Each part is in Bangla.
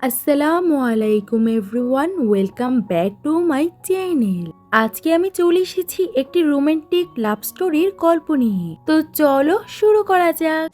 আসসালামু আলাইকুম everyone, welcome back to my channel. আজকে আমি চলে এসেছি একটি রোমান্টিক লাভ স্টোরির গল্প নিয়ে। তো চলো শুরু করা যাক।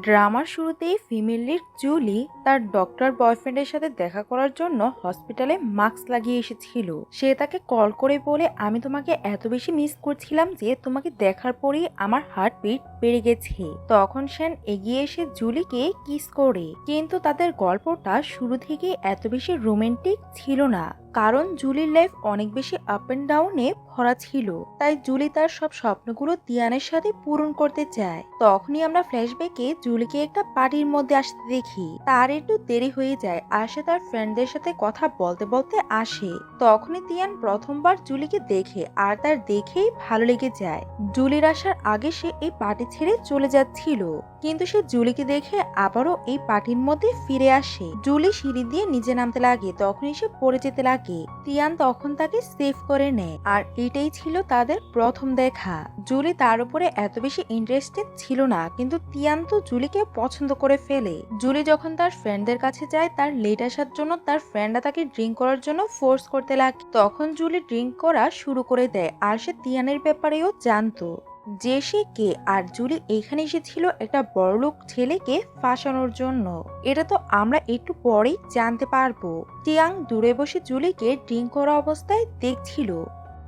ড্রামার শুরুতেই ফিমেল লিড জুলি তার ডক্টর বয়ফ্রেন্ডের সাথে দেখা করার জন্য হসপিটালে মাস্ক লাগিয়ে এসেছিল। সে তাকে কল করে বলে, আমি তোমাকে এত বেশি মিস করছিলাম যে তোমাকে দেখার পরেই আমার হার্টবিট বেড়ে গেছে। তখন শ্যান এগিয়ে এসে জুলিকে কিস করে, কিন্তু তাদের গল্পটা শুরু থেকে এত বেশি রোমান্টিক ছিল না, কারণ জুলির লাইফ অনেক বেশি আপ এন্ড ডাউনে ভরা ছিল। তাই জুলি তার সব স্বপ্নগুলো তিয়ানের সাথে পূরণ করতে চায়। তখনই আমরা ফ্ল্যাশব্যাকে জুলিকে একটা পার্টির মধ্যে আসতে দেখি। তার একটু দেরি হয়ে যায় আর সে তার ফ্রেন্ডদের সাথে কথা বলতে বলতে আসে। তখনই তিয়ান প্রথমবার জুলিকে দেখে আর তার দেখেই ভালো লেগে যায়। জুলির আসার আগে সে এই পার্টি ছেড়ে চলে যাচ্ছিল, কিন্তু সে জুলিকে দেখে আবারও এই পার্টির মধ্যে ফিরে আসে। জুলি সিঁড়ি দিয়ে নিচে নামতে লাগে, তখনই সে পড়ে যেতে লাগে। তিয়ান তখন তাকে সেভ করে নেয়, আর এটাই ছিল তাদের প্রথম দেখা। জুলি তার উপরে এত বেশি ইন্টারেস্টেড ছিল না, কিন্তু তিয়ান তো জুলিকে পছন্দ করে ফেলে। জুলি যখন তার ফ্রেন্ডদের কাছে যায় তার লেট আসার জন্য, তার ফ্রেন্ডরা তাকে ড্রিঙ্ক করার জন্য ফোর্স করতে লাগে। তখন জুলি ড্রিঙ্ক করা শুরু করে দেয়, আর সে তিয়ানের ব্যাপারেও জানতো যে সে কে। আর জুলি এখানে এসেছিল একটা বড়লোক ছেলেকে ফাঁসানোর জন্য। এটা তো আমরা একটু পরেই জানতে পারবো। টিয়াং দূরে বসে জুলিকে ড্রিঙ্ক করা অবস্থায় দেখছিল।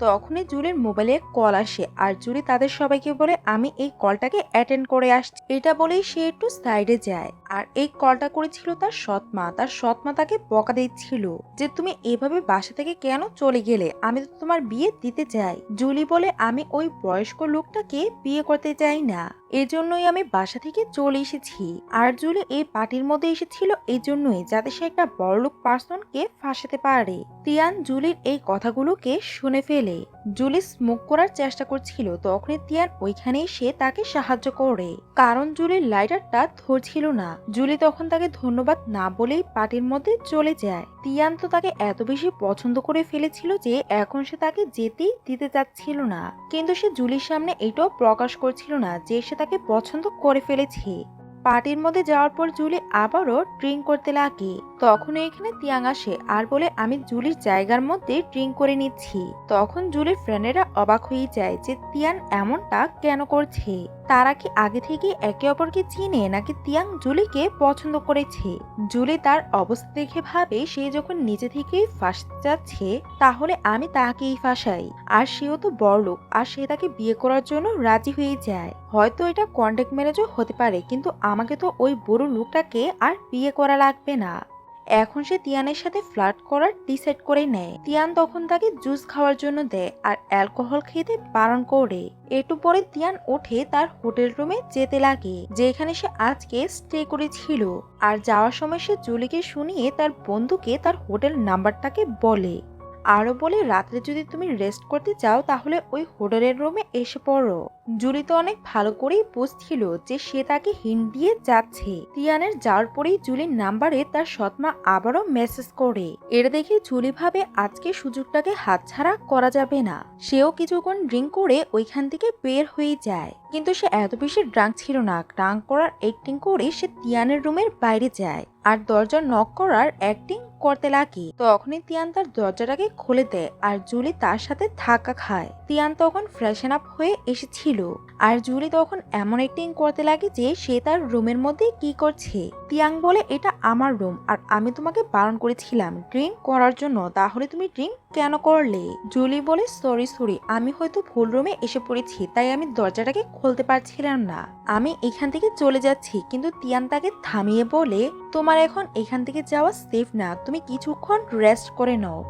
তখনই জুলির মোবাইলে কল আসে, আর জুলি তাদের সবাইকে বলে, আমি এই কলটাকে অ্যাটেন্ড করে আসছি। এটা বলেই সে একটু সাইডে যায়। আর এই কলটা করেছিল তার সৎমা। তার সৎমা তাকে বকা দিচ্ছিল যে তুমি এভাবে বাসা থেকে কেন চলে গেলে, আমি তো তোমার বিয়ে দিতে চাই। জুলি বলে, আমি ওই বয়স্ক লোকটাকে বিয়ে করতে চাই না, এজন্যই আমি বাসা থেকে চলে এসেছি। আর জুলি এই পার্টির মধ্যে এসেছিল এই জন্যই, যাতে সে একটা বড়লোক পার্সনকে ফাঁসাতে পারে। তিয়ান জুলির এই কথাগুলোকে শুনে ফেলে। জুলি স্মোক করার চেষ্টা করছিল, তখনই তিয়ান ওইখানে এসে তাকে সাহায্য করে, কারণ জুলির লাইটারটা ধরছিল না। জুলি তখন তাকে ধন্যবাদ না বলেই পার্টির মধ্যে চলে যায়। তিয়ান তো তাকে এত বেশি পছন্দ করে ফেলেছিল যে এখন সে তাকে যেতেই দিতে চাচ্ছিল না, কিন্তু সে জুলির সামনে এটাও প্রকাশ করছিল না যে সে তাকে পছন্দ করে ফেলেছে। পার্টির মধ্যে যাওয়ার পর জুলি আবারও ড্রিঙ্ক করতে লাগে। তখন এখানে তিয়াং আসে আর বলে, আমি জুলির জায়গার মধ্যে ড্রিঙ্ক করে নিচ্ছি। তখন জুলির ফ্রেন্ডেরা অবাক হয়ে যায় যে তিয়ান এমনটা কেন করছে। তারা কি আগে থেকে একে অপরকে চিনে, নাকি তিয়াং জুলিকে পছন্দ করেছে? জুলি তার অবস্থা দেখে ভাবে, সে যখন নিজে থেকেই ফাঁসতে যাচ্ছে তাহলে আমি তাকেই ফাঁসাই। আর সেও তো বড়লোক, আর সে তাকে বিয়ে করার জন্য রাজি হয়ে যায়। হয়তো এটা কন্ট্যাক্ট ম্যারেজও হতে পারে, কিন্তু আমাকে তো ওই বুড়ো লোকটাকে আর বিয়ে করা লাগবে না। এখন সে তিয়ানের সাথে ফ্লার্ট করার ডিসাইড করে নেয়। তিয়ান তখন তাকে জুস খাওয়ার জন্য দেয় আর অ্যালকোহল খেতে বারণ করে। একটু পরে তিয়ান উঠে তার হোটেল রুমে যেতে লাগে, যেখানে সে আজকে স্টে করেছিল। আর যাওয়ার সময় সে জুলিকে শুনিয়ে তার বন্ধুকে তার হোটেল নাম্বারটাকে বলে। আরো বলে, রাত্রে যদি তুমি রেস্ট করতে চাও তাহলে ওই হোটেলের রুমে এসে পড়ো। জুলি তো অনেক ভালো করেই বুঝছিল যে সে তাকে হিন্ট দিয়ে যাচ্ছে। তিয়ানের যাওয়ার পরেই জুলির নাম্বারে তার সৎমা আবারও মেসেজ করে। এটা দেখে জুলি ভাবে আজকে সুযোগটাকে হাতছাড়া করা যাবে না। সেও কিছুক্ষণ ড্রিঙ্ক করে ওইখান থেকে বের হয়ে যায়, কিন্তু সে এত বেশি ড্রাঙ্ক ছিল না। ড্রাঙ্ক করার অ্যাক্টিং করে সে তিয়ানের রুমের বাইরে যায় আর দরজা নক করার অ্যাক্টিং করতে লাগে। তখনই তিয়ান তার দরজাটাকে খুলে দেয় আর জুলি তার সাথে ধাক্কা খায়। তিয়ান তখন ফ্রেশন আপ হয়ে এসেছিল, আর জুলি তখন এমন অ্যাক্টিং করতে লাগে যে সে তার রুমের মধ্যে কি করছে। তিয়াং বলে, এটা আমার রুম আর আমি তোমাকে বারণ করেছিলাম ড্রিঙ্ক করার জন্য, তাহলে তুমি ড্রিঙ্ক কেন করলে? জুলি বলে, সরি, আমি হয়তো ভুল রুমে এসে পড়েছি, তাই আমি দরজাটাকে খুলতে পারছিলাম না। আমি এখান থেকে চলে যাচ্ছি। কিন্তু তিয়ান তাকে থামিয়ে বলে, তোমার এখন এখান থেকে যাওয়া সেফ না, তুমি কিছুক্ষণ রেস্ট করে নাও।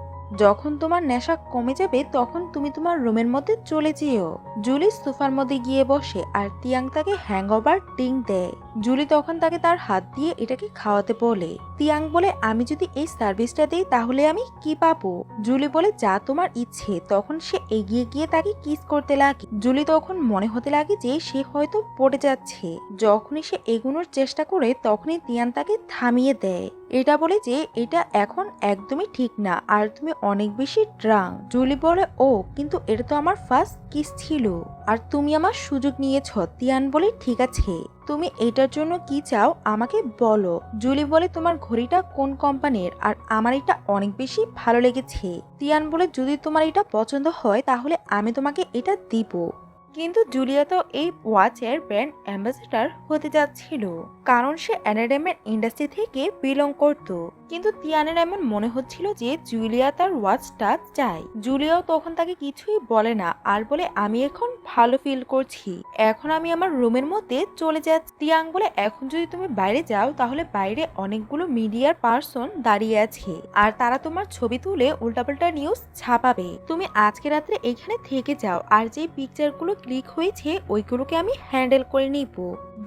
যখন তোমার নেশা কমে যাবে তখন তুমি তোমার রুমের মধ্যে চলে যেও। জুলি সোফার মধ্যে গিয়ে বসে আর তিয়াং তাকে হ্যাংওভার ড্রিঙ্ক দেয়। জুলি তখন তাকে তার হাত দিয়ে এটাকে খাওয়াতে বলে। তিয়াং বলে, আমি যদি এই সার্ভিসটা দিই তাহলে আমি কি পাবো? জুলি বলে, যা তোমার ইচ্ছে। তখন সে এগিয়ে গিয়ে তাকে কিস করতে লাগে। জুলি তখন মনে হতে লাগে যে সে হয়তো পড়ে যাচ্ছে। যখনই সে এগোনোর চেষ্টা করে তখনই তিয়ান তাকে থামিয়ে দেয়। এটা বলে যে এটা এখন একদমই ঠিক না আর তুমি অনেক বেশি ড্রাঙ্ক। জুলি বলে, ও কিন্তু এটা তো আমার ফার্স্ট কিস ছিল আর তুমি আমার সুযোগ নিয়েছ। তিয়ান বলে, ঠিক আছে তুমি এটার জন্য কি চাও আমাকে বলো। জুলি বলে, তোমার ঘড়িটা কোন কোম্পানির আর আমার এটা অনেক বেশি ভালো লেগেছে। তিয়ান বলে, যদি তোমার এটা পছন্দ হয় তাহলে আমি তোমাকে এটা দিব। কিন্তু জুলিয়া তো এই ওয়াচের ব্র্যান্ড অ্যাম্বাসেডর হতে যাচ্ছিল, কারণ সে এন্টারটেনমেন্ট ইন্ডাস্ট্রি থেকে বিলং করত। কিন্তু তিয়ানের এমন মনে হচ্ছিল যে জুলিয়া তার ওয়াচটা চায়। জুলিয়াও তখন তাকে কিছুই বলে না আর বলে, আমি এখন ভালো ফিল করছি, এখন আমি আমার রুমের মধ্যে চলে যাচ্ছি। তিয়াং বলে, এখন যদি তুমি বাইরে যাও তাহলে বাইরে অনেকগুলো মিডিয়ার পার্সন দাঁড়িয়ে আছে আর তারা তোমার ছবি তুলে উল্টাপাল্টা নিউজ ছাপাবে। তুমি আজকে রাত্রে এখানে থেকে যাও আর যে পিকচারগুলো ক্লিক হয়েছে ওইগুলোকে আমি হ্যান্ডেল করে নিব।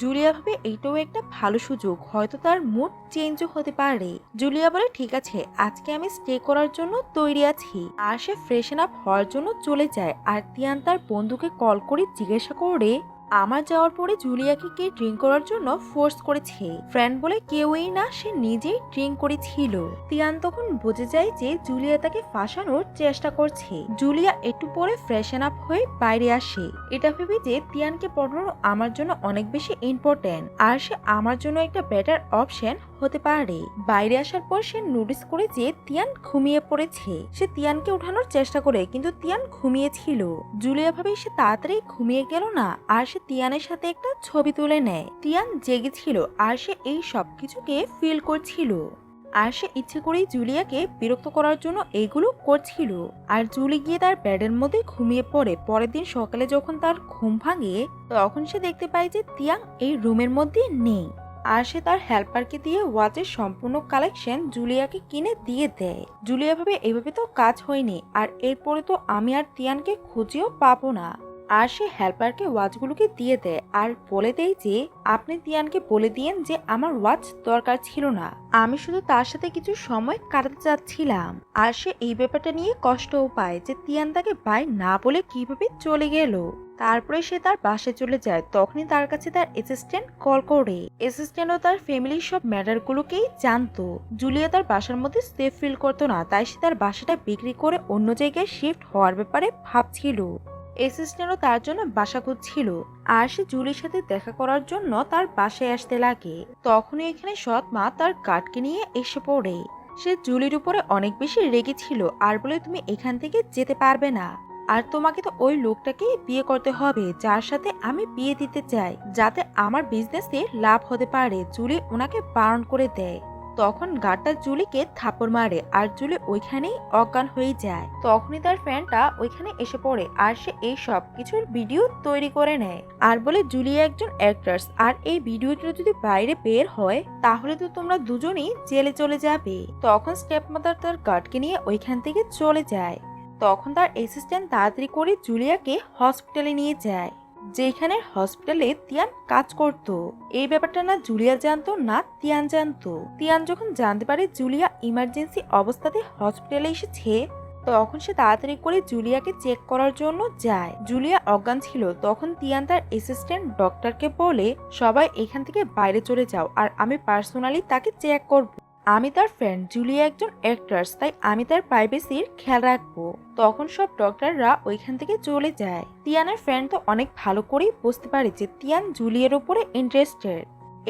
জুলিয়া ভাবে এইটাও একটা ভালো সুযোগ, হয়তো তার মুড চেঞ্জও হতে পারে। জুলিয়া বলে, ঠিক আছে আজকে আমি স্টে করার জন্য তৈরি আছি। আর সে ফ্রেশন আপ হওয়ার জন্য চলে যায় আর তিয়ান তার বন্ধুকে কল করে জিজ্ঞাসা করে আমার যাওয়ার পরে জুলিয়াকে কে ড্রিঙ্ক করার জন্য ফোর্স করেছে। ফ্রেন্ড বলে, কেউই না, সে নিজেই ড্রিঙ্ক করেছিল। তিয়ান তখন বুঝে যায় যে জুলিয়া তাকে ফাঁসানোর চেষ্টা করছে। জুলিয়া একটু পরে ফ্রেশন আপ হয়ে বাইরে আসে, এটা ভেবে যে তিয়ানকে পড়ানো আমার জন্য অনেক বেশি ইম্পর্টেন্ট আর সে আমার জন্য একটা বেটার অপশন হতে পারে। বাইরে আসার পর সে নোটিস করে যে তিয়ান ঘুমিয়ে পড়েছে। সে তিয়ানকে উঠানোর চেষ্টা করে কিন্তু তিয়ান ঘুমিয়েছিল। জুলিয়া ভাবে সে তাড়াতাড়ি ঘুমিয়ে গেল না আর সে তিয়ানের সাথে একটা ছবি তুলে নেয়। তিয়ান জেগেছিল আর সে এই সব কিছুকে ফিল করছিল আর সে ইচ্ছে করেই জুলিয়াকে বিরক্ত করার জন্য এইগুলো করছিল। আর জুলি গিয়ে তার বেডের মধ্যে ঘুমিয়ে পড়ে। পরের দিন সকালে যখন তার ঘুম ভাঙে তখন সে দেখতে পায় যে তিয়াং এই রুমের মধ্যে নেই আর সে তার হেল্পারকে দিয়ে ওয়াচের সম্পূর্ণ কালেকশন জুলিয়াকে কিনে দিয়ে দেয়। জুলিয়া ভাবে এভাবে তো কাজ হয়নি আর এরপরে তো আমি আর তিয়ানকে খুঁজেও পাবো না। আর সে হেল্পারকে ওয়াচগুলোকে দিয়ে দেয় আর বলে দেয় যে আপনি তিয়ানকে বলে দিয়েন যে আমার ওয়াচ দরকার ছিল না, আমি শুধু তার সাথে কিছু সময় কাটাতে চাচ্ছিলাম। আর সে এই ব্যাপারটা নিয়ে কষ্টও পায় যে তিয়ান তাকে বাই না বলে কিভাবে চলে গেল। তারপরে সে তার বাসায় চলে যায়। তখনই তার কাছে তার অ্যাসিস্ট্যান্ট কল করে। অ্যাসিস্ট্যান্টও তার ফ্যামিলির সব ম্যাটারগুলোকেই জানতো। জুলিয়া তার বাসার মধ্যে সেফ ফিল করতো না, তাই সে তার বাসাটা বিক্রি করে অন্য জায়গায় শিফট হওয়ার ব্যাপারে ভাবছিল। অ্যাসিস্ট্যান্টও তার জন্য বাসা খুঁজছিল আর সে জুলির সাথে দেখা করার জন্য তার বাসায় আসতে লাগে। তখনই এখানে সৎ মা তার গার্ডকে নিয়ে এসে পড়ে। সে জুলির উপরে অনেক বেশি রেগেছিল আর বলে, তুমি এখান থেকে যেতে পারবে না আর তোমাকে তো ওই লোকটাকে বিয়ে করতে হবে যার সাথে আমি বিয়ে দিতে চাই, যাতে আমার বিজনেসে লাভ হতে পারে। জুলি ওনাকে বারণ করে দেয়। তখন গার্ডটা জুলিকে থাপ্পড় মারে আর জুলি ওইখানেই অজ্ঞান হয়ে যায়। তখনই তার ফ্রেন্ডটা ওইখানে এসে পড়ে আর সে এই সব কিছুর ভিডিও তৈরি করে নেয় আর বলে, জুলি একজন অ্যাক্ট্রেস আর এই ভিডিওটা যদি বাইরে বের হয় তাহলে তো তোমরা দুজনেই জেলে চলে যাবে। তখন স্টেপ মাদার তার গার্ডকে নিয়ে ওইখান থেকে চলে যায়। তখন তার অ্যাসিস্ট্যান্ট তাড়াতাড়ি করে জুলিয়াকে হসপিটালে নিয়ে যায়, যেখানে হসপিটালে তিয়ান কাজ করত। এই ব্যাপারটা না জুলিয়া জানতো না তিয়ান জানতো। তিয়ান যখন জানতে পারে জুলিয়া ইমার্জেন্সি অবস্থাতে হসপিটালে এসেছে তখন সে তাড়াতাড়ি করে জুলিয়াকে চেক করার জন্য যায়। জুলিয়া অজ্ঞান ছিল। তখন তিয়ান তার অ্যাসিস্ট্যান্ট ডক্টরকে বলে, সবাই এখান থেকে বাইরে চলে যাও আর আমি পার্সোনালি তাকে চেক করব। আমি তার ফ্রেন্ড, জুলিয়া একজন অ্যাক্ট্রেস, তাই আমি তার প্রাইভেসির খেয়াল রাখবো। তখন সব ডক্টররা ওইখান থেকে চলে যায়। তিয়ানের ফ্রেন্ড তো অনেক ভালো করেই বুঝতে পারে যে তিয়ান জুলিয়ার উপরে ইন্টারেস্টেড,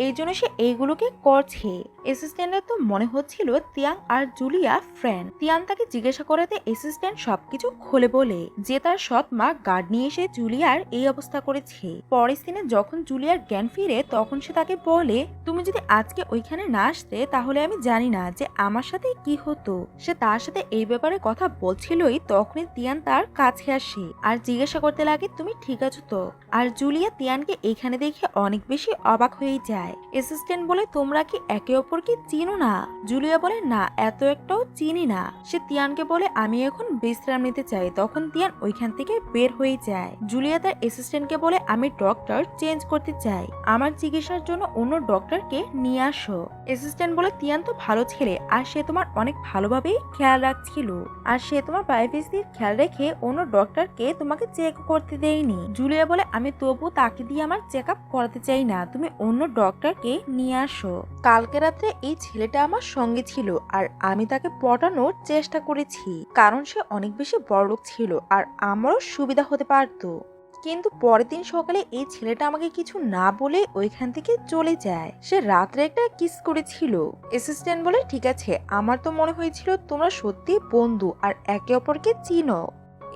এই জন্য সে এইগুলোকে করছে। অ্যাসিস্ট্যান্টের তো মনে হচ্ছিল তিয়াং আর জুলিয়া ফ্রেন্ড। তিয়ান তাকে জিজ্ঞাসা করাতে অ্যাসিস্ট্যান্ট সবকিছু খুলে বলে যে তার সৎ মা গার্ড নিয়ে এসে জুলিয়ার এই অবস্থা করেছে। পরের দিনে যখন জুলিয়ার জ্ঞান ফিরে তখন সে তাকে বলে, তুমি যদি আজকে ওইখানে না আসতে তাহলে আমি জানি না যে আমার সাথে কি হতো। সে তার সাথে এই ব্যাপারে কথা বলছিলই তখনই তিয়ান তার কাছে আসে আর জিজ্ঞাসা করতে লাগে, তুমি ঠিক আছো তো? আর জুলিয়া তিয়ানকে এখানে দেখে অনেক বেশি অবাক হয়ে যায়। অ্যাসিস্ট্যান্ট বলে, তোমরা কি একে অপরকে চিনো না? জুলিয়া বলে, না এত একটাও চিনি না। সে তিয়ানকে বলে, আমি এখন বিশ্রাম নিতে চাই। তখন তিয়ান ওইখান থেকে বের হয়ে যায়। জুলিয়া তার অ্যাসিস্ট্যান্টকে বলে, আমি ডক্টর চেঞ্জ করতে চাই, আমার চিকিৎসার জন্য অন্য ডক্টরকে নিয়ে আসো। অ্যাসিস্ট্যান্ট বলে, তিয়ান তো ভালো ছেলে আর সে তোমার অনেক ভালোভাবেই খেয়াল রাখছিল আর সে তোমার প্রাইভেসির খেয়াল রেখে অন্য ডক্টরকে তোমাকে চেক করতে দেয়নি। জুলিয়া বলে, আমি তবু তাকে দিয়ে আমার চেক আপ করাতে চাই না, তুমি অন্য ডক্টর ডক্টরকে নিয়ে আসো। কালকে রাত্রে এই ছেলেটা আমার সঙ্গে ছিল আর আমি তাকে পটানোর চেষ্টা করেছি, কারণ সে অনেক বেশি বড়লোক ছিল আর আমারও সুবিধা হতে পারতো। কিন্তু পরের দিন সকালে এই ছেলেটা আমাকে কিছু না বলে ওইখান থেকে চলে যায়। সে রাত্রে একটা কিস করেছিল। অ্যাসিস্ট্যান্ট বলে, ঠিক আছে, আমার তো মনে হয়েছিল তোমরা সত্যি বন্ধু আর একে অপরকে চিনো,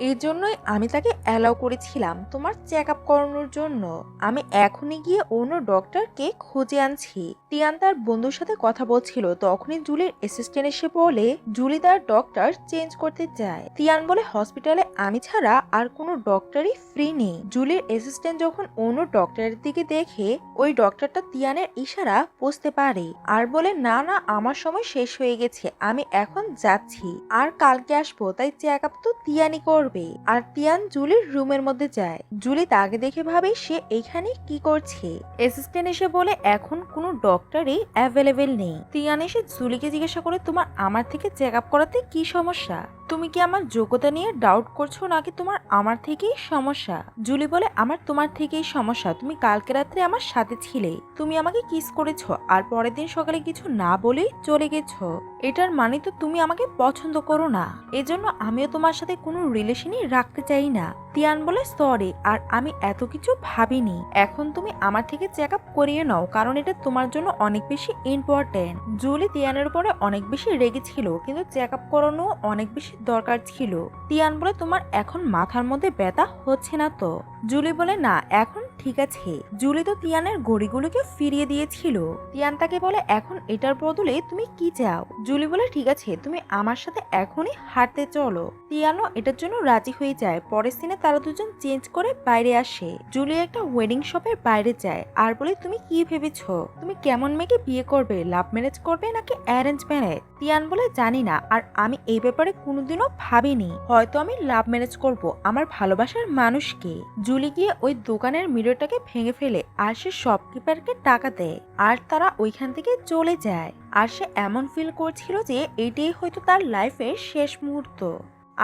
এই জন্যই আমি তাকে অ্যালাউ করেছিলাম তোমার চেক আপ করানোর জন্য। আমি এখনই গিয়ে অন্য ডক্টরকে খুঁজে আনছি। তিয়ান তার বন্ধুর সাথে কথা বলছিল, তখনই জুলির অ্যাসিস্ট্যান্ট এসে বলে জুলি তার ডক্টর চেঞ্জ করতে চায়। তিয়ান বলে, হসপিটালে আমি ছাড়া আর কোনো ডক্টরই ফ্রি নেই। জুলির অ্যাসিস্ট্যান্ট যখন অন্য ডক্টরের দিকে দেখে ওই ডক্টরটা তিয়ানের ইশারা বুঝতে পারে আর বলে, না না, আমার সময় শেষ হয়ে গেছে, আমি এখন যাচ্ছি আর কালকে আসবো, তাই চেক আপ তো তিয়ানই করবে। আর তিয়ান জুলির রুমের মধ্যে যায়। জুলি তাকে দেখে ভাবে সে এইখানে কি করছে। অ্যাসিস্ট্যান্ট এসে বলে এখন কোনো ডক্টরই অ্যাভেলেবেল নেই। তিয়ান এসে জুলিকে জিজ্ঞাসা করে, তোমার আমার থেকে চেক আপ করাতে কি সমস্যা? তুমি কি আমার যোগ্যতা নিয়ে ডাউট করছো নাকি তোমার আমার থেকেই সমস্যা? জুলি বলে, আমার তোমার থেকেই সমস্যা। তুমি কালকে রাত্রে আমার সাথে ছিলে, তুমি আমাকে কিস করেছো আর পরের দিন সকালে কিছু না বলেই চলে গেছো। এটার মানে তো তুমি আমাকে পছন্দ করো না, এজন্য আমিও তোমার সাথে কোনো রিলেশনই রাখতে চাই না। তিয়ান বলে, সরি, আর আমি এত কিছু ভাবিনি। এখন তুমি আমার থেকে চেক আপ করিয়ে নাও, কারণ এটা তোমার জন্য অনেক বেশি ইম্পর্টেন্ট। জুলি তিয়ানের উপরে অনেক বেশি রেগে ছিল, কিন্তু চেক আপ করানো অনেক বেশি দরকার ছিল। তিয়ান বলে, তোমার এখন মাথার মধ্যে ব্যথা হচ্ছে না তো? জুলি বলে, না, এখন ঠিক আছে। জুলি তো তিয়ানের ঘড়িগুলোকে ফিরিয়ে দিয়েছিল। তিয়ান তাকে বলে, এখন এটার বদলে তুমি কি চাও? জুলি বলে, ঠিক আছে, তুমি আমার সাথে এখনই হাঁটতে চলো। তিয়ানও এটার জন্য রাজি হয়ে যায়। পরের সিনে তারা দুজন চেঞ্জ করে বাইরে আসে। জুলি একটা ওয়েডিং শপের বাইরে যায় আর বলে, তুমি কি ভেবেছো? তুমি কেমন মেয়েকে বিয়ে করবে? লাভ ম্যারেজ করবে নাকি অ্যারেঞ্জ ম্যারেজ? তিয়ান বলে, জানি না, আর আমি এই ব্যাপারে কোনোদিনও ভাবিনি। হয়তো আমি লাভ ম্যারেজ করব আমার ভালোবাসার মানুষকে। জুলি গিয়ে ওই দোকানের মিররটাকে ভেঙে ফেলে আর সে শপকিপারকে টাকা দেয় আর তারা ওইখান থেকে চলে যায়। আর সে এমন ফিল করছিল যে এটাই হয়তো তার লাইফের শেষ মুহূর্ত,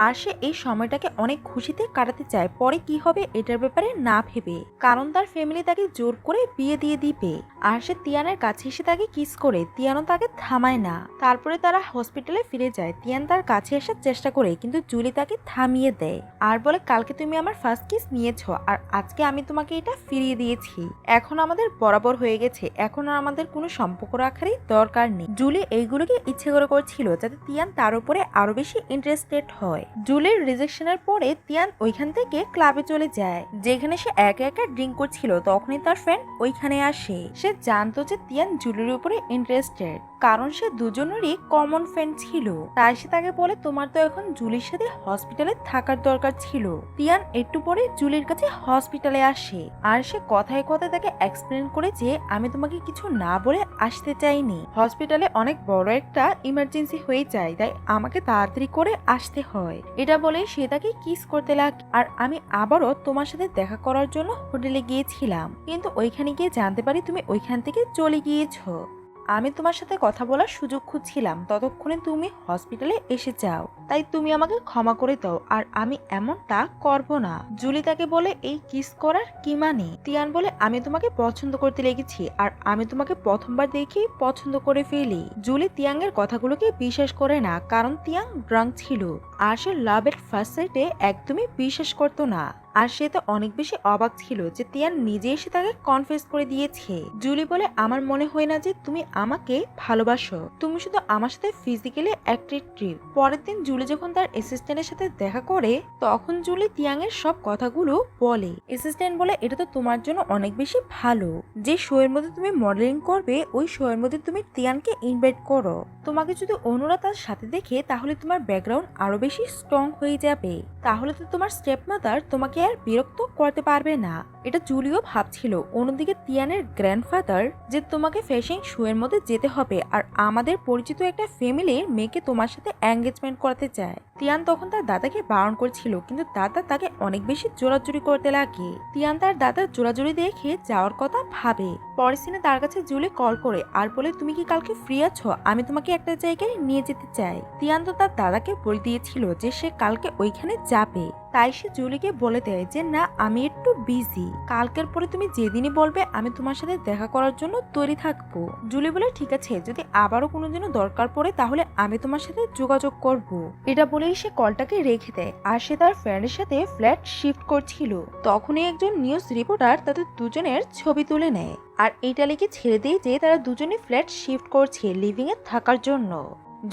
আর সে এই সময়টাকে অনেক খুশিতে কাটাতে চায়। পরে কি হবে এটার ব্যাপারে না ভেবে, কারণ তার ফ্যামিলি তাকে জোর করে বিয়ে দিয়ে দিবে। আর সে তিয়ানের কাছে এসে তাকে কিস করে, তিয়ানও তাকে থামায় না। তারপরে তারা হসপিটালে ফিরে যায়। তিয়ান তার কাছে আসার চেষ্টা করে, কিন্তু জুলি তাকে থামিয়ে দেয় আর বলে, কালকে তুমি আমার ফার্স্ট কিস নিয়েছো আর আজকে আমি তোমাকে এটা ফিরিয়ে দিয়েছি। এখন আমাদের বরাবর হয়ে গেছে, এখন আর আমাদের কোনো সম্পর্ক রাখারই দরকার নেই। জুলি এইগুলোকে ইচ্ছে করে করছিল যাতে তিয়ান তার উপরে আরো বেশি ইন্টারেস্টেড হয়। জুলির রিজেকশনের পরে তিয়ান ওইখান থেকে ক্লাবে চলে যায়, যেখানে সে একা একা ড্রিঙ্ক করছিল। তখনই তার ফ্রেন্ড ওইখানে আসে। সে জানতো যে তিয়ান জুলির উপরে ইন্টারেস্টেড, কারণ সে দুজনেরই কমন ফ্রেন্ড ছিল। তাই সে তাকে বলে, তোমার তো এখন জুলির সাথে হসপিটালে থাকার দরকার ছিল। তিয়ান একটু পরে জুলির কাছে হসপিটালে আসে আর সে কথায় কথায় তাকে এক্সপ্লেন করে যে আমি তোমাকে কিছু না বলে আসতে চাইনি, হসপিটালে অনেক বড় একটা ইমার্জেন্সি হয়ে যায়, তাই আমাকে তাড়াতাড়ি করে আসতে হয়। এটা বলে সে তাকে কিস করতে লাগে। আর আমি আবারও তোমার সাথে দেখা করার জন্য হোটেলে গিয়েছিলাম, কিন্তু ওইখানে গিয়ে জানতে পারি তুমি ওইখান থেকে চলে গিয়েছো। আমি তোমার সাথে কথা বলার সুযোগ খুঁজছিলাম, ততক্ষণে তুমি হসপিটালে এসে যাও, তাই তুমি আমাকে ক্ষমা করে দাও আর আমি এমনটা করব না। জুলি তাকে বলে, এই কিস করার কি মানে? তিয়ান বলে, আমি তোমাকে পছন্দ করতে লেগেছি আর আমি তোমাকে প্রথমবার দেখেই পছন্দ করে ফেলি। জুলি তিয়াংয়ের কথাগুলোকে বিশ্বাস করে না, কারণ তিয়াং ড্রাঙ্ক ছিল আর সে লাভের ফার্স্ট সাইটে একদমই বিশ্বাস করতো না। আর সে তো অনেক বেশি অবাক ছিল যে তিয়ান নিজে এসে তাকে কনফেস করে দিয়েছে। জুলি বলে, আমার মনে হয় না যে তুমি আমাকে ভালোবাসো, তুমি শুধু আমার সাথে ফিজিক্যালি অ্যাট্রাক্টিভ। পরের দিন জুলি যখন তার অ্যাসিস্ট্যান্টের সাথে দেখা করে, তখন জুলি তিয়াং এর সব কথাগুলো বলে। অ্যাসিস্ট্যান্ট বলে, এটা তো তোমার জন্য অনেক বেশি ভালো, যে শো এর মধ্যে তুমি মডেলিং করবে ওই শো এর মধ্যে তুমি তিয়ানকে ইনভাইট করো। তোমাকে যদি অন্যরা তার সাথে দেখে তাহলে তোমার ব্যাকগ্রাউন্ড আরো বেশি স্ট্রং হয়ে যাবে, তাহলে তো তোমার স্টেপ মাদার তোমাকে আর বিরক্ত করতে পারবে না। এটা জুলিও ভাবছিল। অন্যদিকে তিয়ানের গ্র্যান্ডফাদার যে তোমাকে ফ্যাশন শো এর মধ্যে যেতে হবে আর আমাদের পরিচিত একটা ফ্যামিলির মেয়েকে তোমার সাথে এঙ্গেজমেন্ট করতে চায়। তিয়ান তখন তার দাদাকে বারণ করছিল, কিন্তু দাদা তাকে অনেক বেশি জোরাজুরি করতে লাগে। তিয়ান তার দাদার জোরাজুরি দেখে যাওয়ার কথা ভাবে। পরের সিনে তার কাছে জুলি কল করে আর বলে, তুমি কি কালকে ফ্রি আছো? আমি তোমাকে একটা জায়গায় নিয়ে যেতে চাই। তিয়ান তো তার দাদাকে বলে দিয়েছিল বলেছিল যে সে কালকে ওইখানে যাবে। তাই সে জুলিকে বলে দেয় যে না, আমি একটু বিজি, কালকের পরে তুমি যেদিনই বলবে আমি তোমার সাথে দেখা করার জন্য তৈরি থাকবো। জুলি বলে ঠিক আছে, যদি আবারও কোনোদিনও দরকার পড়ে তাহলে আমি তোমার সাথে যোগাযোগ করব। এটা বলেই সে কলটাকে রেখে দেয়। আর সে তার ফ্রেন্ডের সাথে ফ্ল্যাট শিফট করছিল। তখনই একজন নিউজ রিপোর্টার তাদের দুজনের ছবি তুলে নেয় আর এইটা লিখে ছেড়ে দেয় যে তারা দুজনে ফ্ল্যাট শিফট করছে লিভিং এ থাকার জন্য।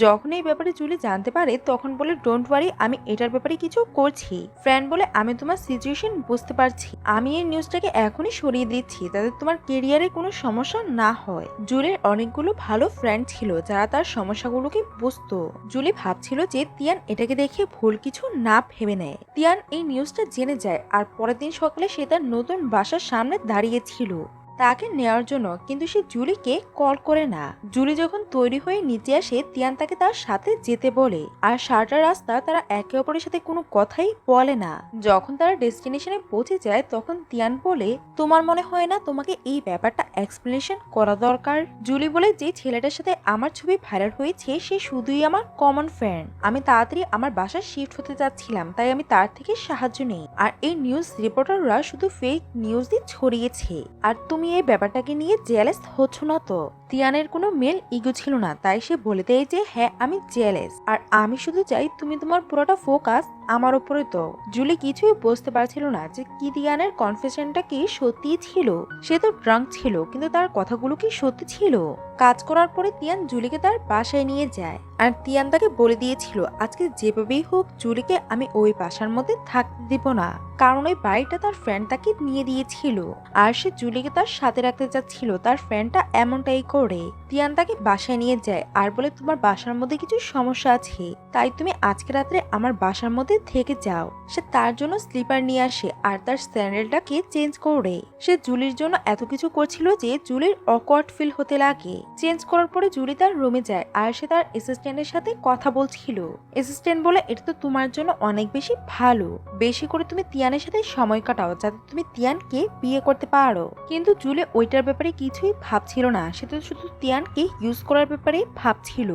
যখন এই ব্যাপারে জুলি জানতে পারে তখন বলে ডোন্ট ওয়ারি, আমি এটার ব্যাপারে কিছু করছি। ফ্রেন্ড বলে আমি তোমার সিচুয়েশন বুঝতে পারছি, আমি এই নিউজটাকে এখনই সরিয়ে দিচ্ছি যাতে তোমার কেরিয়ারে কোনো সমস্যা না হয়। জুলির অনেকগুলো ভালো ফ্রেন্ড ছিল যারা তার সমস্যাগুলোকে বুঝতো। জুলি ভাবছিল যে তিয়ান এটাকে দেখে ভুল কিছু না ভেবে নেয়। তিয়ান এই নিউজটা জেনে যায় আর পরের দিন সকালে সে তার নতুন বাসার সামনে দাঁড়িয়েছিল তাকে নেওয়ার জন্য, কিন্তু সে জুলিকে কল করে না। জুলি যখন তৈরি হয়ে নিচে আসে তিয়ান তাকে তার সাথে যেতে বলে আর সারাটা রাস্তা তারা একে অপরের সাথে কোনো কথাই বলে না। যখন তারা ডেস্টিনেশনে পৌঁছে যায় তখন তিয়ান বলে তোমার মনে হয় না তোমাকে এই ব্যাপারটা এক্সপ্লেনেশন করা দরকার? জুলি বলে যে ছেলেটার সাথে আমার ছবি ভাইরাল হয়েছে সে শুধুই আমার কমন ফ্রেন্ড, আমি তাড়াতাড়ি আমার বাসায় শিফট হতে যাচ্ছিলাম তাই আমি তার থেকে সাহায্য নেই। আর এই নিউজ রিপোর্টাররা শুধু ফেক নিউজই ছড়িয়েছে আর তুমি এই ব্যাপারটাকে নিয়ে জেলাস হচ্ছ না তো? তিয়ানের কোনো মেল ইগো ছিল না তাই সে বলে দেয় যে হ্যাঁ আমি জেলাস আর আমি শুধু চাই তুমি তোমার পুরোটা ফোকাস আমার উপরে দাও। জুলি কিছুই বুঝতে পারছিল না যে কি তিয়ানের কনফেশনটা কি সত্যি ছিল। সে তো ড্রাঙ্ক ছিল কিন্তু তার কথাগুলো কি সত্যি ছিল? কাজ করার পরে তিয়ান জুলিকে তার বাসায় নিয়ে যায় আর তিয়ান তাকে বলে দিয়েছিল আজকে যেভাবেই হোক জুলিকে আমি ওই বাসার মধ্যে থাকতে দিব না, কারণ ওই বাড়িটা তার ফ্রেন্ড তাকে নিয়ে দিয়েছিল আর সে জুলিকে তার সাথে রাখতে চাচ্ছিল। তার ফ্রেন্ডটা এমনটাই করে। তিয়ান তাকে বাসায় নিয়ে যায় আর বলে তোমার বাসার মধ্যে কিছু সমস্যা আছে তাই তুমি আজকে রাত্রে আমার বাসার মধ্যে থেকে যাও। সে তার জন্য স্লিপার নিয়ে আসে আর তার স্যান্ডেলটাকে চেঞ্জ করে। সে জুলির জন্য এত কিছু করছিল যে জুলির অকওয়ার্ড ফিল হতে লাগে। চেঞ্জ করার পরে জুলি তার রুমে যায় আর সে তার অ্যাসিস্ট্যান্টের সাথে কথা বলছিল। অ্যাসিস্ট্যান্ট বলে এটা তো তোমার জন্য অনেক বেশি ভালো, বেশি করে তুমি তিয়ানের সাথে সময় কাটাও যাতে তুমি তিয়ানকে বিয়ে করতে পারো। কিন্তু জুলি ওইটার ব্যাপারে কিছুই ভাবছিল না, সে তো শুধু তিয়ানকে ইউজ করার ব্যাপারে ভাবছিল।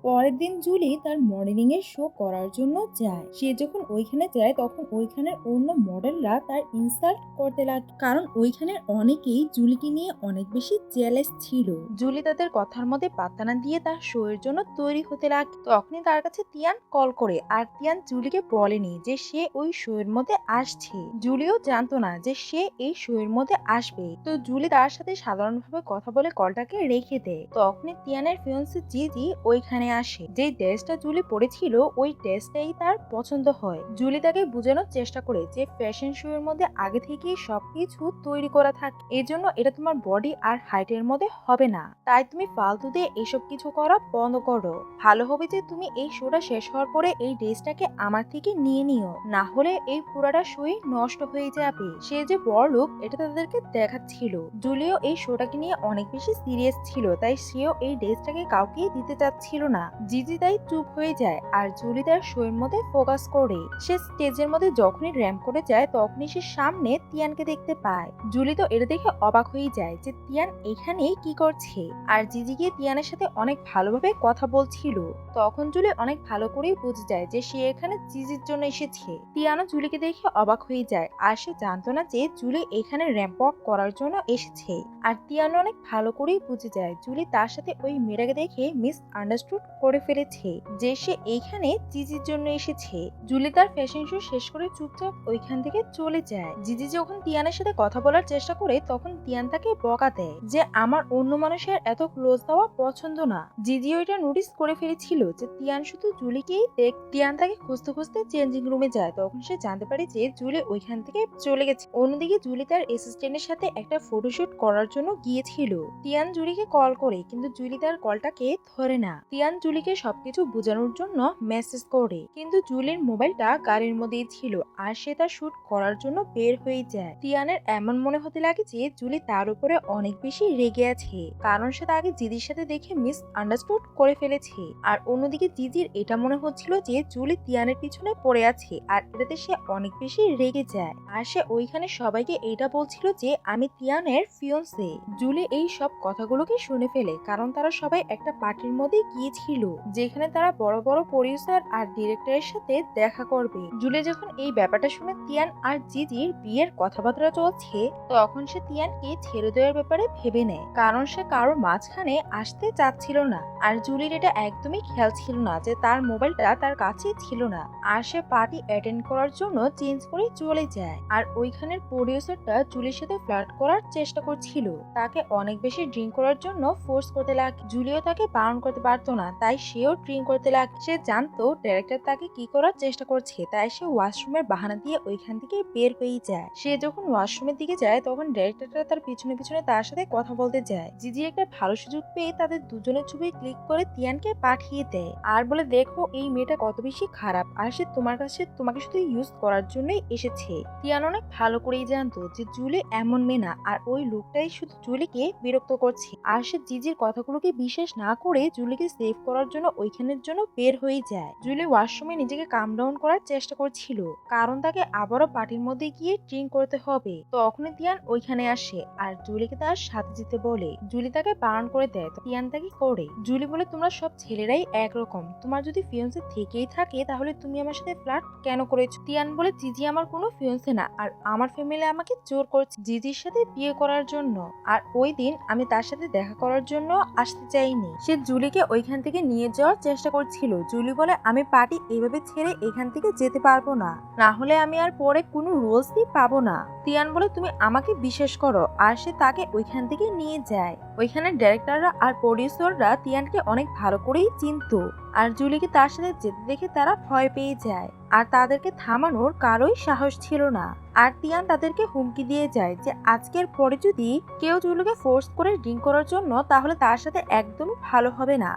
পরের দিন জুলি তার মডেলিং এর শো করার জন্য যায়। সে যখন ওইখানে যায় তখন ওইখানের অন্য মডেলরা তার ইনসাল্ট করতে লাগে, কারণ ওইখানের অনেকেই জুলিকে নিয়ে অনেক বেশি জেলাস ছিল। জুলি তাদের কথার মধ্যে পাত্তা না দিয়ে তার শো এর জন্য তৈরি হতে লাগে। তখনই তার কাছে তিয়ান কল করে আর তিয়ান জুলিকে বলেনি যে সে ওই শো এর মধ্যে আসছে। জুলিও জানতো না যে সে এই শো এর মধ্যে আসবে। তো জুলি তার সাথে সাধারণভাবে কথা বলে কলটাকে রেখে দেয়। তখনই তিয়ানের ফিয়ান্সি জিজি ওইখানে আসে। যে ড্রেসটা জুলি পরেছিল ওই ড্রেসটাই তার পছন্দ হয়। জুলি তাকে বোঝানোর চেষ্টা করে যে ফ্যাশন শো এর মধ্যে আগে থেকেই সবকিছু তৈরি করা থাকে, এজন্য এটা তোমার বডি আর হাইটের মধ্যে হবে না, তাই তুমি ফালতু দিয়ে এসব কিছু করা বন্ধ করো। ভালো হবে যে তুমি এই শোটা শেষ হওয়ার পরে এই ড্রেসটাকে আমার থেকে নিয়ে নিও, না হলে এই পুরাটা শোই নষ্ট হয়ে যাবে। সে যে বড় লোক এটা তাদেরকে দেখাচ্ছিল। জুলিও এই শোটাকে নিয়ে অনেক বেশি সিরিয়াস ছিল তাই সেও এই ড্রেসটাকে কাউকে দিতে চাচ্ছিল না। জিজি তাই চুপ হয়ে যায় আর জুলি তার শো এর মধ্যে ফোকাস করে। সে স্টেজের মধ্যে যখনই র্যাম্প করে যায় তখনই সে সামনে তিয়ানকে দেখতে পায়। জুলি তো এটা দেখে অবাক হয়ে যায় যে তিয়ান এখানে কি করছে আর জিজি গিয়ে তিয়ানের সাথে অনেক ভালোভাবে কথা বলছিল। তখন জুলি অনেক ভালো করেই বুঝে যায় যে সে এখানে জিজির জন্য এসেছে। তিয়ানও জুলিকে দেখে অবাক হয়ে যায় আর সে জানতো না যে জুলি এখানে র্যাম্প ওয়াক করার জন্য এসেছে। আর তিয়ানো অনেক ভালো করেই বুঝে যায় জুলি তার সাথে ওই মেয়েটাকে দেখে মিস আন্ডারস্টুড করে ফেলেছে যে সে এইখানে জিজির জন্য এসেছে। জুলি তার ফ্যাশন শো শেষ করে চুপচাপ ওইখান থেকে চলে যায়। জিজি যখন তিয়ানের সাথে কথা বলার চেষ্টা করে তখন তিয়ান তাকে বকা দেয় যে আমার অন্য মানুষের এত ক্লোজ দেওয়া পছন্দ না। জিজি ওইটা নোটিস করে ফেলেছিল যে তিয়ান শুধু জুলিকেই দেখ। তিয়ান তাকে খুঁজতে খুঁজতে চেঞ্জিং রুমে যায়। তখন সে জানতে পারে যে জুলি ওইখান থেকে চলে গেছে। অন্যদিকে জুলি তার অ্যাসিস্ট্যান্টের সাথে একটা ফটোশুট করার জন্য গিয়েছিল। তিয়ান জুলিকে কল করে কিন্তু জুলি তার কলটাকে ধরে না। তিয়ান জুলিকে সবকিছু বোঝানোর জন্য মেসেজ করে কিন্তু জুলির মোবাইলটা গাড়ির মধ্যেই ছিল আর সে তার শুট করার জন্য বের হয়ে যায়। তিয়ানের এমন মনে হতে লাগে যে জুলি তার উপরে অনেক বেশি রেগে আছে, কারণ সে তাকে জিজির সাথে দেখে মিস আন্ডারস্টুড করে ফেলেছে। আর অন্যদিকে জিজির এটা মনে হচ্ছিল যে জুলি তিয়ানের পিছনে পড়ে আছে আর এটাতে সে অনেক বেশি রেগে যায়। আর সে ওইখানে সবাইকে এটা বলছিল যে আমি তিয়ানের ফিয়ন্সে। জুলি এই সব কথাগুলোকে শুনে ফেলে কারণ তারা সবাই একটা পার্টির মধ্যে গিয়েছিল। ছিল, যেখানে তারা বড় বড় প্রডিউসার আর ডিরেক্টরের সাথে দেখা করবে। জুলি যখন এই ব্যাপারটা শুনে তিয়ান আর জিজির বিয়ের কথাবার্তা চলছে, তখন সে তিয়ানকে ছেড়ে দেওয়ার ব্যাপারে ভেবে নেয়, কারণ সে কারোর মাঝখানে আসতে চাচ্ছিল না। আর জুলির এটা একদমই খেয়াল ছিল না যে তার মোবাইলটা তার কাছে ছিল না। আর সে পার্টি অ্যাটেন্ড করার জন্য চেঞ্জ করে চলে যায়। আর ওইখানের প্রডিউসারটা জুলির সাথে ফ্লার্ট করার চেষ্টা করছিল, তাকে অনেক বেশি ড্রিঙ্ক করার জন্য ফোর্স করতে লাগে। জুলিও তাকে বারণ করতে পারতো না, তাই সেও ড্রিঙ্ক করতে লাগে। সে জানতো ডাইরেক্টর তাকে কি করার চেষ্টা করছে, তাই সে ওয়াশরুমের বাহানা দিয়ে ওইখান থেকে বের হয়ে যায়। সে যখন ওয়াশরুমের দিকে যায়, তখন ডাইরেক্টরটা তার পিছনে পিছনে তার সাথে কথা বলতে যায়। জিজি একটা ভালো সুযোগ পেয়ে তাদের দুজনের ছবি ক্লিক করে তিয়ানকে পাঠিয়ে দেয়, আর বলে, দেখো এই মেয়েটা কত বেশি খারাপ, আর সে তোমার কাছে তোমাকে শুধু ইউজ করার জন্যই এসেছে। তিয়ান অনেক ভালো করেই জানতো যে জুলি এমন মেয়ে না, আর ওই লোকটাই শুধু জুলিকে বিরক্ত করছে। আর সে জিজির কথাগুলোকে বিশ্বাস না করে জুলিকে সেভ করার জন্য ওইখানের জন্য বের হয়ে যায়। জুলি ওয়াশরুমে নিজেকে কাম ডাউন করার চেষ্টা করছিল, কারণ তাকে আবারও পার্টির মধ্যে গিয়ে ড্রিঙ্ক করতে হবে। তখনই তিয়ান ওইখানে আসে আর জুলিকে তার সাথে যেতে বলে। জুলি তাকে বারণ করে দেয়, তিয়ান তাকে করে। জুলি বলে, তোমরা সব ছেলেরাই একরকম, তোমার যদি ফিয়ন্সে থেকেই থাকে তাহলে তুমি আমার সাথে ফ্লার্ট কেন করেছো? তিয়ান বলে, জিজি আমার কোনো ফিয়ন্সে না, আর আমার ফ্যামিলি আমাকে জোর করছে জিজির সাথে বিয়ে করার জন্য, আর ওই দিন আমি তার সাথে দেখা করার জন্য আসতে চাইনি। সে জুলিকে ওইখান থেকে নিয়ে যাওয়ার চেষ্টা করছিল। জুলি বলে, আমি পার্টি এইভাবে ছেড়ে এখান থেকে যেতে পারবো না, না হলে আমি আর পরে কোনো রোলসই পাবো না। তিয়ান বলে, তুমি আমাকে বিশ্বাস করো। আর সে তাকে ওইখান থেকে নিয়ে যায়। ওইখানে ডাইরেক্টররা আর প্রডিউসাররা তিয়ানকে অনেক ভালো করেই চিনতো, আর জুলিকে তার সাথে যেতে দেখে তারা ভয় পেয়ে যায়, আর তাদেরকে থামানোর কারোই সাহস ছিল না। আর তিয়ান তাদেরকে হুমকি দিয়ে যায় যে আজকের পরে যদি কেউ জুলিকে ফোর্স করে ড্রিঙ্ক করার জন্য, তাহলে তার সাথে একদমই ভালো হবে না।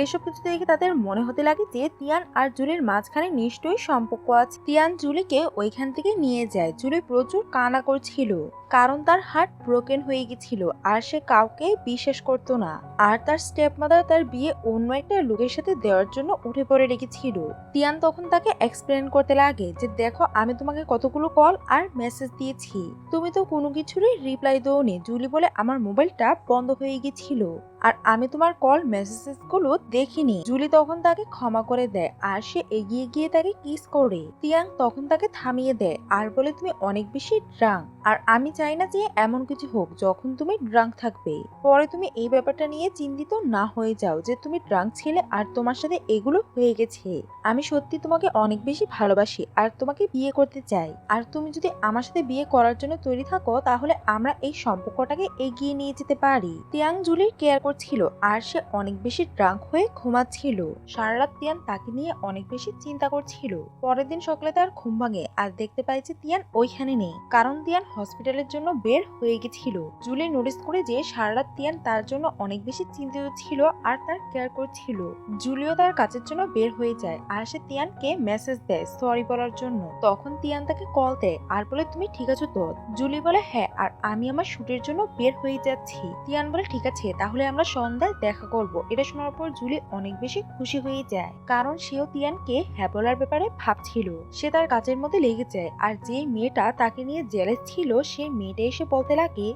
এসব কিছু দেখে তাদের মনে হতে লাগে যে তিয়ান আর জুলির মাঝখানে নিশ্চয়ই সম্পর্ক আছে। তিয়ান জুলিকে ওইখান থেকে নিয়ে যায়। জুলি প্রচুর কান্না করছিল, কারণ তার হার্ট ব্রোকেন হয়ে গেছিল, আর সে কাউকে বিশ্বাস করতো না। আর তার স্টেপ মাদার তার বিয়ে অন্য একটা লোকের সাথে দেওয়ার জন্য উঠে পড়ে রেখেছিল। তিয়ান তখন তাকে এক্সপ্লেন করতে লাগে যে দেখো, আমি তোমাকে কতগুলো কল আর মেসেজ দিয়েছি, তুমি তো কোনো কিছুরই রিপ্লাই দাওনি। জুলি বলে, আমার মোবাইলটা বন্ধ হয়ে গেছিল, আর আমি তোমার কল মেসেজেস গুলো দেখিনি। জুলি তখন তাকে ক্ষমা করে দেয়, আর সে এগিয়ে গিয়ে তাকে কিস করে। তিয়াং তখন তাকে থামিয়ে দেয় আর বলে, তুমি অনেক বেশি ড্রাঙ্ক, আর আমি চাই না যে এমন কিছু হোক যখন তুমি ড্রাঙ্ক থাকবে। পরে তুমি এই ব্যাপারটা নিয়ে চিন্তিত না হয়ে যাও যে তুমি ড্রাঙ্ক ছিলে আর তোমার সাথে এগুলো হয়ে গেছে। আমি সত্যি তোমাকে অনেক বেশি ভালোবাসি আর তোমাকে বিয়ে করতে চাই, আর তুমি যদি আমার সাথে বিয়ে করার জন্য তৈরি থাকো, তাহলে আমরা এই সম্পর্কটাকে এগিয়ে নিয়ে যেতে পারি। তিয়াং জুলির কেয়ার করছিল, আর সে অনেক বেশি ড্রাঙ্ক হয়ে ঘুমাচ্ছিল। সারা রাত তিয়ান তাকে নিয়ে অনেক বেশি চিন্তা করছিল। পরের দিন সকালে তার ঘুম ভাঙে আর দেখতে পায় যে তিয়ান ওইখানে নেই, কারণ তিয়ান হসপিটালের জন্য বের হয়ে গেছিল। জুলি নোটিস করে যে সারা রাত তিয়ান তার জন্য অনেক বেশি চিন্তিত ছিল আর তার কেয়ার করছিল। জুলিও তার কাজের জন্য বের হয়ে যায়, আর সে তিয়ানকে মেসেজ দেয় সরি বলার জন্য। তখন তিয়ান তাকে কল দেয় আর বলে, তুমি ঠিক আছো তো? জুলি বলে, হ্যাঁ, আর আমি আমার শুটের জন্য বের হয়ে যাচ্ছি। তিয়ান বলে, ঠিক আছে, তাহলে আমরা সন্ধ্যায় দেখা করব। এটা শোনার পর জুলি অনেক বেশি খুশি হয়ে যায়, কারণ সেও তিয়ানকে হ্যাঁ বলার ব্যাপারে ভাবছিল। সে তার কাজের মধ্যে লেগে যায়, আর যে মেয়েটা তাকে নিয়ে জেলে ছিল সেই মেয়েটা এসে বলতে লাগে,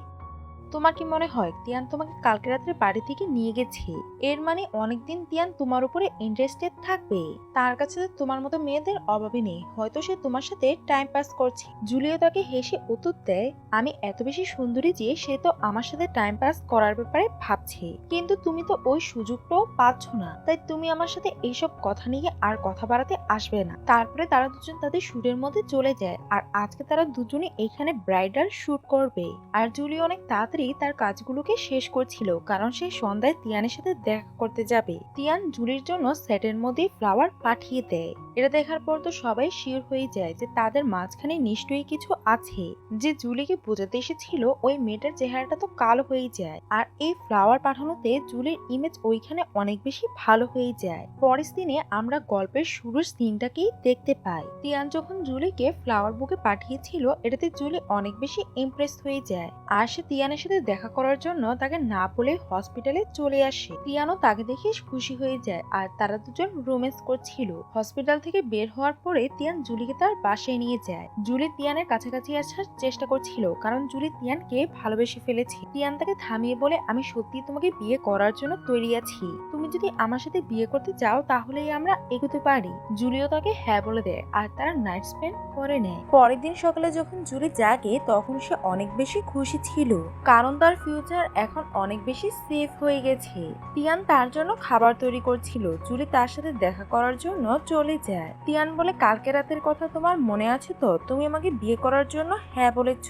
তোমার কি মনে হয় তিয়ান তোমাকে কালকে রাত্রে বাড়ি থেকে নিয়ে গেছে? এর মানে অনেকদিন তিয়ান তোমার উপরে ইন্টারেস্টেড থাকবে। তার কাছে তো তোমার মতো মেয়েদের অভাবে নেই, হয়তো সে তোমার সাথে টাইম পাস করছে। জুলিও তাকে হেসে উত্তর দেয়, আমি এত বেশি সুন্দরী যে সে তো আমার সাথে টাইম পাস করার ব্যাপারে ভাবছে, কিন্তু তুমি তো ওই সুযোগটাও পাচ্ছ না, তাই তুমি আমার সাথে এইসব কথা নিয়ে আর কথা বাড়াতে আসবে না। তারপরে তারা দুজন তাদের শুটের মধ্যে চলে যায়, আর আজকে তারা দুজনে এখানে ব্রাইডাল শুট করবে। আর জুলি অনেক তাড়াতাড়ি তার কাজগুলোকে শেষ করছিল, কারণ সে সন্ধ্যায় তিয়ানের সাথে দেখা করতে যাবে। তিয়ান জুলির জন্য সেটের মধ্যে ফ্লাওয়ার পাঠিয়ে দেয়। এটা দেখার পর তো সবাই শিওর হয়ে যায় যে তাদের মাঝখানে নিশ্চয়ই কিছু আছে। যে জুলিকে বোঝাতে এসেছিল ওই মেয়েটার চেহারাটা তো কালো হয়ে যায়, আর এই ফ্লাওয়ার পাঠানোতে জুলির ইমেজ ওইখানে অনেক বেশি ভালো হয়ে যায়। পরের দিনে আমরা গল্পের শুরুর সিনটাকেই দেখতে পাই। তিয়ান যখন জুলিকে ফ্লাওয়ার বুকে পাঠিয়েছিল, এটাতে জুলি অনেক বেশি ইমপ্রেস হয়ে যায়, আর সে তিয়ানের সাথে দেখা করার জন্য তাকে না বলে হসপিটালে চলে আসে। তিয়ানও তাকে দেখে খুশি হয়ে যায় আর তারা দুজন রোম্যান্স করছিল। হসপিটাল থেকে বের হওয়ার পরে তিয়ান জুলিকে তার বাসায় নিয়ে যায়। জুলি তিয়ানের কাছাকাছি আসার চেষ্টা করছিল কারণ জুলি তিয়ানকে ভালোবেসে ফেলেছে। তিয়ান তাকে থামিয়ে বলে, আমি সত্যি তোমাকে বিয়ে করার জন্য তৈরি আছি। তুমি যদি আমার সাথে বিয়ে করতে চাও তাহলেই আমরা এগোতে পারি। জুলিও তাকে হ্যাঁ বলে দেয় আর তারা নাইট স্পেন্ড করে নেয়। পরের দিন সকালে যখন জুলি জাগে তখন সে অনেক বেশি খুশি ছিল কারণ তার ফিউচার এখন অনেক বেশি সেফ হয়ে গেছে। তিয়ান তার জন্য খাবার তৈরি করছিল। জুলি তার সাথে দেখা করার জন্য চলে যায়। তিয়ান বলে, কালকে রাতের কথা তোমার মনে আছে তো? তুমি আমাকে বিয়ে করার জন্য হ্যাঁ বলেছ।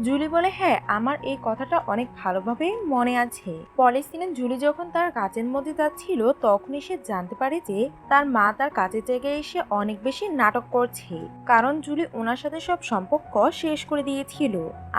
জুলি বলে, হ্যাঁ, আমার এই কথাটা অনেক ভালোভাবে মনে আছে। পরের দিনে জুলি যখন তার কাজের মধ্যে যাচ্ছিল তখনই সে জানতে পারে যে তার মা তার কাজের জায়গায় এসে অনেক বেশি নাটক করছে কারণ জুলি ওনার সাথে সব সম্পর্ক শেষ করে দিয়েছিল।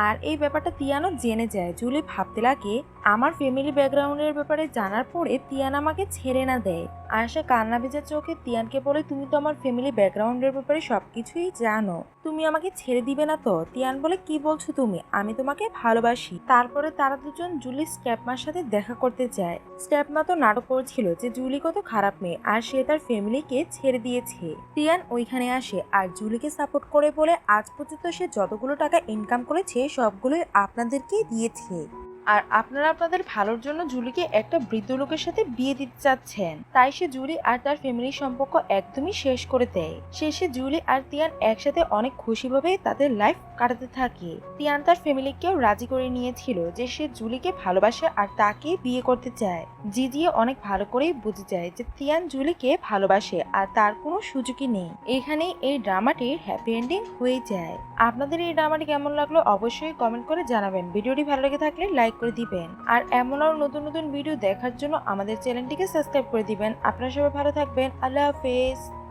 আর এই ব্যাপারটা তিয়ানও জেনে যায়। জুলি ভাবতে লাগে, আমার ফ্যামিলি ব্যাকগ্রাউন্ডের ব্যাপারে জানার পরে তিয়ান আমাকে ছেড়ে না দেয়। আর সে কান্না ভেজা চোখে তিয়ানকে বলে, তুমি তো আমার ফ্যামিলি ব্যাকগ্রাউন্ডের ব্যাপারে সবকিছুই জানো, তুমি আমাকে ছেড়ে দিবে না তো? তিয়ান বলে, কি বলছো তুমি? আমি তোমাকে ভালোবাসি। তারপরে তারা দুজন জুলি স্টেপমার সাথে দেখা করতে যায়। স্টেপমা তো নাটক করছিল যে জুলি কত খারাপ মেয়ে আর সে তার ফ্যামিলিকে ছেড়ে দিয়েছে। তিয়ান ওইখানে আসে আর জুলিকে সাপোর্ট করে বলে, আজ পর্যন্ত সে যতগুলো টাকা ইনকাম করেছে সবগুলোই আপনাদেরকে দিয়েছে আর আপনারা আপনাদের ভালোর জন্য জুলিকে একটা বৃদ্ধ লোকের সাথে বিয়ে দিতে চাচ্ছেন। তাই সে জুলি আর তার ফ্যামিলির সম্পর্ক একদমই শেষ করে দেয়। শেষে জুলি আর তিয়ান একসাথে অনেক খুশিভাবে তাদের লাইফ কাটাতে থাকে। তিয়ান তার ফ্যামিলিকেও রাজি করে নিয়েছিল যে সে জুলিকে ভালোবাসে আর তাকে বিয়ে করতে চায়। জিজিয়ে অনেক ভালো করেই বুঝে যায় যে তিয়ান জুলিকে ভালোবাসে আর তার কোনো সুযোগই নেই। এখানেই এই ড্রামাটির হ্যাপি এন্ডিং হয়ে যায়। আপনাদের এই ড্রামাটি কেমন লাগলো অবশ্যই কমেন্ট করে জানাবেন। ভিডিওটি ভালো লেগে থাকলে লাইক করে দিবেন আর এমন আরো নতুন নতুন ভিডিও দেখার জন্য আমাদের চ্যানেলটিকে সাবস্ক্রাইব করে দিবেন। আপনারা সবাই ভালো থাকবেন। আল্লাহ হাফেজ।